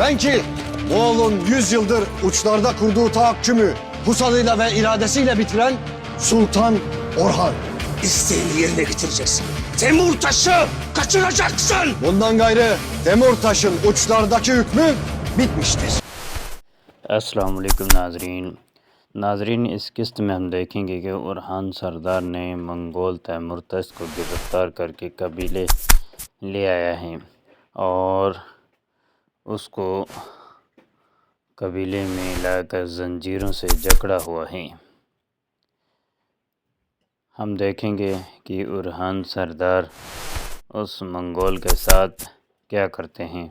Ben ki Moğol'un 100 yıldır uçlarda kurduğu tahakkümü pusalıyla ve iradesiyle bitiren Sultan Orhan. İsteğini yerine getireceksin. Temurtaş'ı kaçıracaksın. Bundan gayrı Temurtaş'ın uçlardaki hükmü bitmiştir. अस्सलाम वालेकुम नाजरीन इस किस्त में हम देखेंगे कि उरहान सरदार ने मंगोल तैमूरतश को गिरफ्तार करके कबीले ले आया है और उसको कबीले में लाकर जंजीरों से जकड़ा हुआ है। हम देखेंगे कि उरहान सरदार उस मंगोल के साथ क्या करते हैं।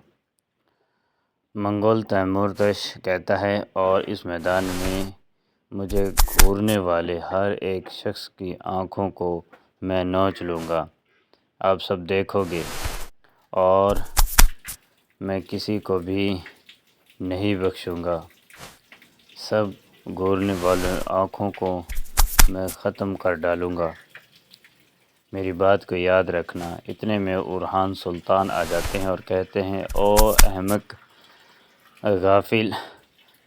मंगोल तैमूरतश कहता है, और इस मैदान में मुझे घूरने वाले हर एक शख्स की आँखों को मैं नोच लूँगा। आप सब देखोगे और मैं किसी को भी नहीं बख्शूँगा। सब घूरने वाले आँखों को मैं ख़त्म कर डालूँगा। मेरी बात को याद रखना। इतने में उरहान सुल्तान आ जाते हैं और कहते हैं, ओ अहमक गाफिल,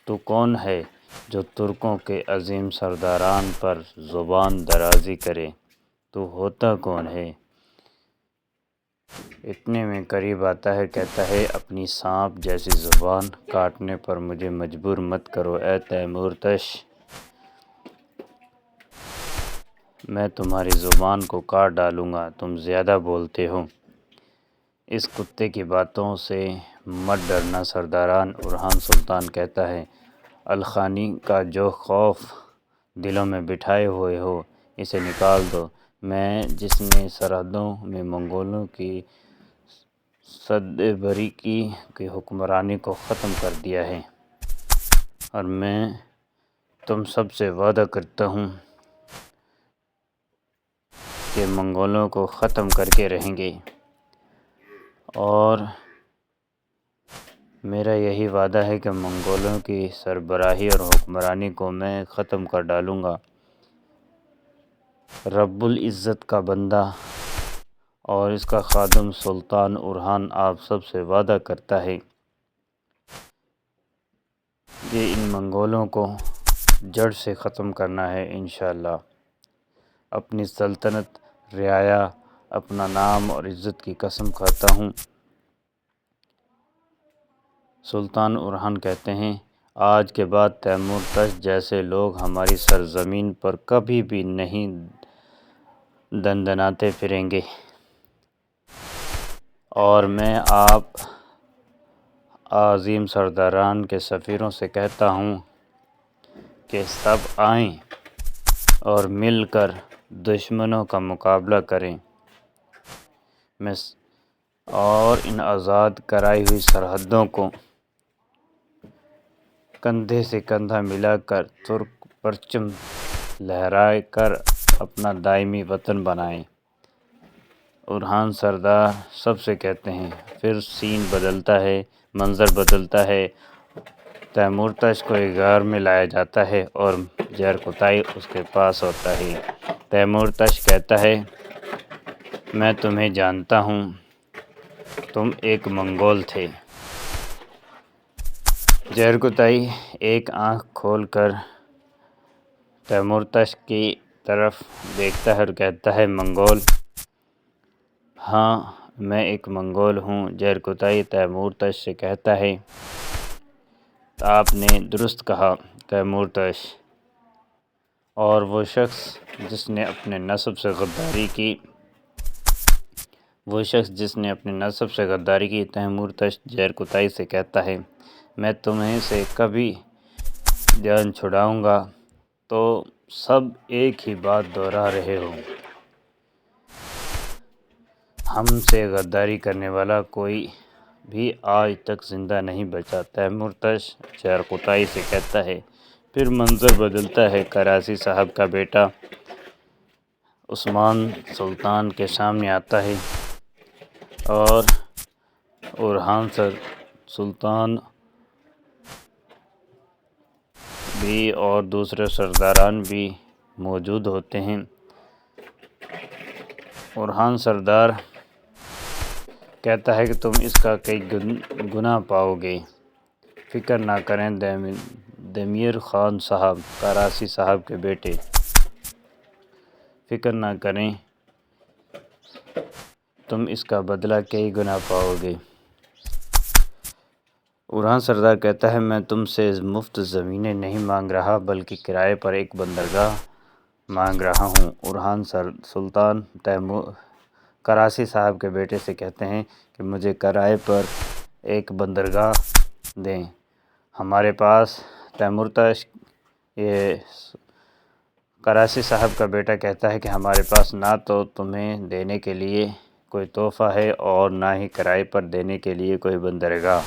तू कौन है जो तुर्कों के अजीम सरदारान पर ज़ुबान दराज़ी करे? तू होता कौन है? इतने में करीब आता है, कहता है, अपनी सांप जैसी ज़ुबान काटने पर मुझे मजबूर मत करो ए तैमूरतश। मैं तुम्हारी ज़ुबान को काट डालूँगा, तुम ज़्यादा बोलते हो। इस कुत्ते की बातों से मत डरना सरदारान। उरहान सुल्तान कहता है, अलखानी का जो खौफ दिलों में बिठाए हुए हो इसे निकाल दो। मैं जिसने सरहदों में मंगोलों की सदबरी की हुक्मरानी को ख़त्म कर दिया है, और मैं तुम सब से वादा करता हूँ कि मंगोलों को ख़त्म करके रहेंगे, और मेरा यही वादा है कि मंगोलों की सरबराही और हुक्मरानी को मैं ख़त्म कर डालूँगा। रब्बुल इज़्ज़त का बंदा और इसका खादम सुल्तान उरहान आप सब से वादा करता है कि इन मंगोलों को जड़ से ख़त्म करना है इंशाअल्लाह। अपनी सल्तनत, रियाया, अपना नाम और इज़्ज़त की कसम खाता हूँ। सुल्तान उरहान कहते हैं, आज के बाद तैमूरतश जैसे लोग हमारी सरज़मीन पर कभी भी नहीं दंदनाते फिरेंगे, और मैं आप आज़ीम सरदारान के सफ़ीरों से कहता हूँ कि सब आएं और मिलकर दुश्मनों का मुकाबला करें। और इन आज़ाद कराई हुई सरहदों को कंधे से कंधा मिलाकर तुर्क परचम लहराए कर अपना दायमी वतन बनाएं। उरहान सरदार सबसे कहते हैं। फिर सीन बदलता है, मंज़र बदलता है। तैमूरतश को एक गार में लाया जाता है और जरकुताई उसके पास होता है। तैमूरतश कहता है, मैं तुम्हें जानता हूँ, तुम एक मंगोल थे। जरकुताई एक आँख खोलकर तैमूरतश की तरफ देखता है और कहता है, मंगोल? हाँ, मैं एक मंगोल हूँ। जरकुताई तैमूरतश से कहता है, आपने दुरुस्त कहा तैमूरतश। और वो शख्स जिसने अपने नस्ब से गद्दारी की तैमूरतश जरकुताई से कहता है, मैं तुम्हें से कभी जान छुड़ाऊँगा तो सब एक ही बात दोहरा रहे हो। हमसे गद्दारी करने वाला कोई भी आज तक ज़िंदा नहीं बचा। तैमूरतश जरकुताई से कहता है। फिर मंज़र बदलता है। कराची साहब का बेटा उस्मान सुल्तान के सामने आता है, और उरहान सुल्तान भी और दूसरे सरदारान भी मौजूद होते हैं। उरहान सरदार कहता है कि तुम इसका कई गुनाह पाओगे। فکر نہ کریں دمیر خان صاحب، کراسی صاحب کے بیٹے، فکر نہ کریں، تم اس کا بدلہ کئی گنا پاؤ گے۔ اورحان سردار کہتا ہے میں تم سے مفت زمینیں نہیں مانگ رہا بلکہ کرائے پر ایک بندرگاہ مانگ رہا ہوں۔ اورحان سلطان کراسی صاحب کے بیٹے سے کہتے ہیں کہ مجھے کرائے پر ایک بندرگاہ دیں۔ ہمارے پاس یہ کراسی صاحب کا بیٹا کہتا ہے کہ ہمارے پاس نہ تو تمہیں دینے کے لیے کوئی تحفہ ہے اور نہ ہی کرائے پر دینے کے لیے کوئی بندرگاہ۔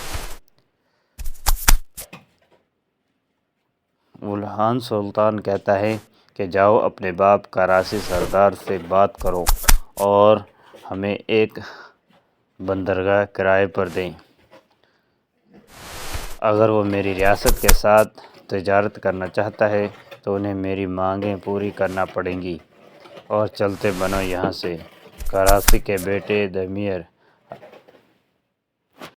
اورحان سلطان کہتا ہے کہ جاؤ اپنے باپ کراسی سردار سے بات کرو اور ہمیں ایک بندرگاہ کرائے پر دیں۔ اگر وہ میری ریاست کے ساتھ تجارت کرنا چاہتا ہے تو انہیں میری مانگیں پوری کرنا پڑیں گی اور چلتے بنو یہاں سے۔ کراسی کے بیٹے دمیر